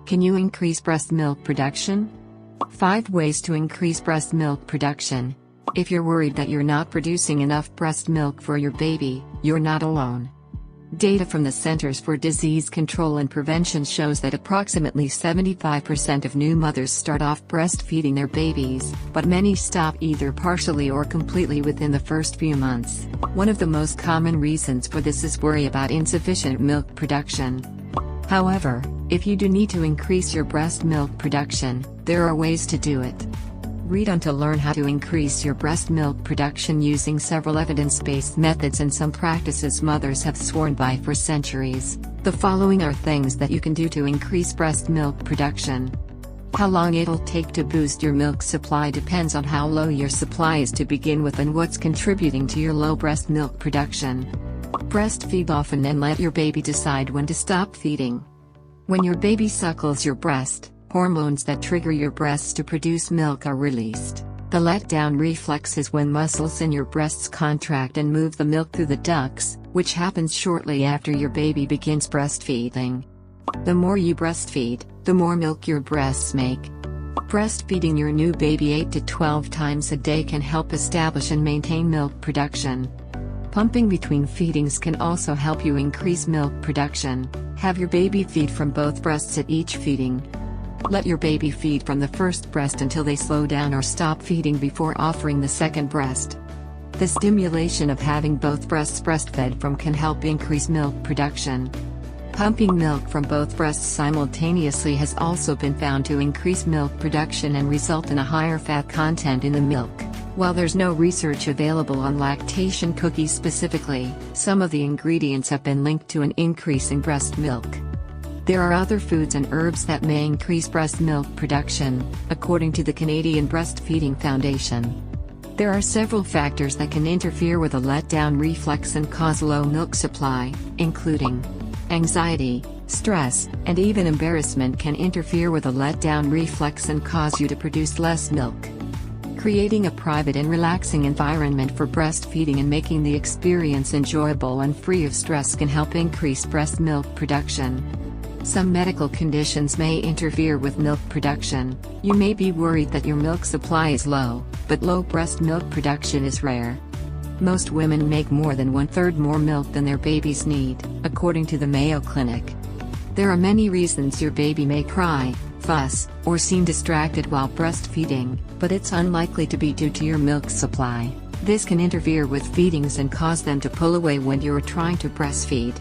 Can you increase breast milk production? 5 ways to increase breast milk production. If you're worried that you're not producing enough breast milk for your baby, you're not alone. Data from the Centers for Disease Control and Prevention shows that approximately 75% of new mothers start off breastfeeding their babies, but many stop either partially or completely within the first few months. One of the most common reasons for this is worry about insufficient milk production. However, if you do need to increase your breast milk production, there are ways to do it. Read on to learn how to increase your breast milk production using several evidence-based methods and some practices mothers have sworn by for centuries. The following are things that you can do to increase breast milk production. How long it'll take to boost your milk supply depends on how low your supply is to begin with and what's contributing to your low breast milk production. Breastfeed often and let your baby decide when to stop feeding. When your baby suckles your breast, hormones that trigger your breasts to produce milk are released. The letdown reflex is when muscles in your breasts contract and move the milk through the ducts, which happens shortly after your baby begins breastfeeding. The more you breastfeed, the more milk your breasts make. Breastfeeding your new baby 8 to 12 times a day can help establish and maintain milk production. Pumping between feedings can also help you increase milk production. Have your baby feed from both breasts at each feeding. Let your baby feed from the first breast until they slow down or stop feeding before offering the second breast. The stimulation of having both breasts breastfed from can help increase milk production. Pumping milk from both breasts simultaneously has also been found to increase milk production and result in a higher fat content in the milk. While there's no research available on lactation cookies specifically, some of the ingredients have been linked to an increase in breast milk. There are other foods and herbs that may increase breast milk production, according to the Canadian Breastfeeding Foundation. There are several factors that can interfere with a letdown reflex and cause low milk supply, including anxiety, stress, and even embarrassment can interfere with a letdown reflex and cause you to produce less milk. Creating a private and relaxing environment for breastfeeding and making the experience enjoyable and free of stress can help increase breast milk production. Some medical conditions may interfere with milk production. You may be worried that your milk supply is low, but low breast milk production is rare. Most women make more than 1/3 more milk than their babies need, according to the Mayo Clinic. There are many reasons your baby may cry, fuss, or seem distracted while breastfeeding, but it's unlikely to be due to your milk supply. This can interfere with feedings and cause them to pull away when you're trying to breastfeed.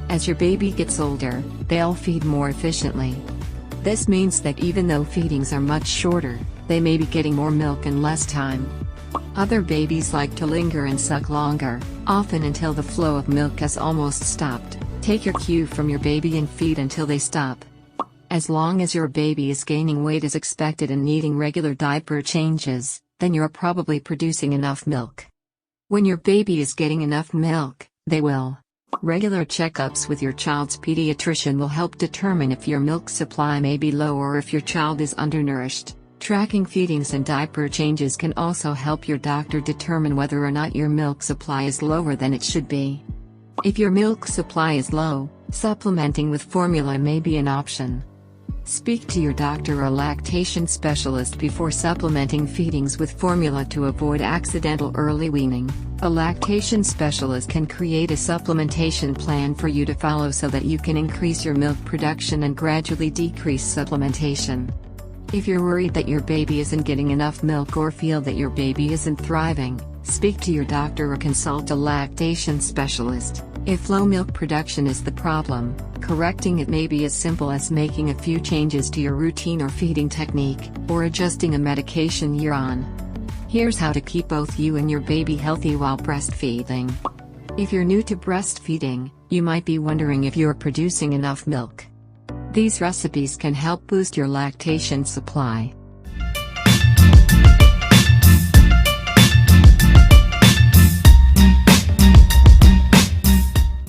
As your baby gets older, they'll feed more efficiently. This means that even though feedings are much shorter, they may be getting more milk in less time. Other babies like to linger and suck longer, often until the flow of milk has almost stopped. Take your cue from your baby and feed until they stop. As long as your baby is gaining weight as expected and needing regular diaper changes, then you're probably producing enough milk. When your baby is getting enough milk, they will. Regular checkups with your child's pediatrician will help determine if your milk supply may be low or if your child is undernourished. Tracking feedings and diaper changes can also help your doctor determine whether or not your milk supply is lower than it should be. If your milk supply is low, supplementing with formula may be an option. Speak to your doctor or lactation specialist before supplementing feedings with formula to avoid accidental early weaning. A lactation specialist can create a supplementation plan for you to follow so that you can increase your milk production and gradually decrease supplementation. If you're worried that your baby isn't getting enough milk or feel that your baby isn't thriving, speak to your doctor or consult a lactation specialist. If low milk production is the problem, correcting it may be as simple as making a few changes to your routine or feeding technique, or adjusting a medication you're on. Here's how to keep both you and your baby healthy while breastfeeding. If you're new to breastfeeding, you might be wondering if you're producing enough milk. These recipes can help boost your lactation supply.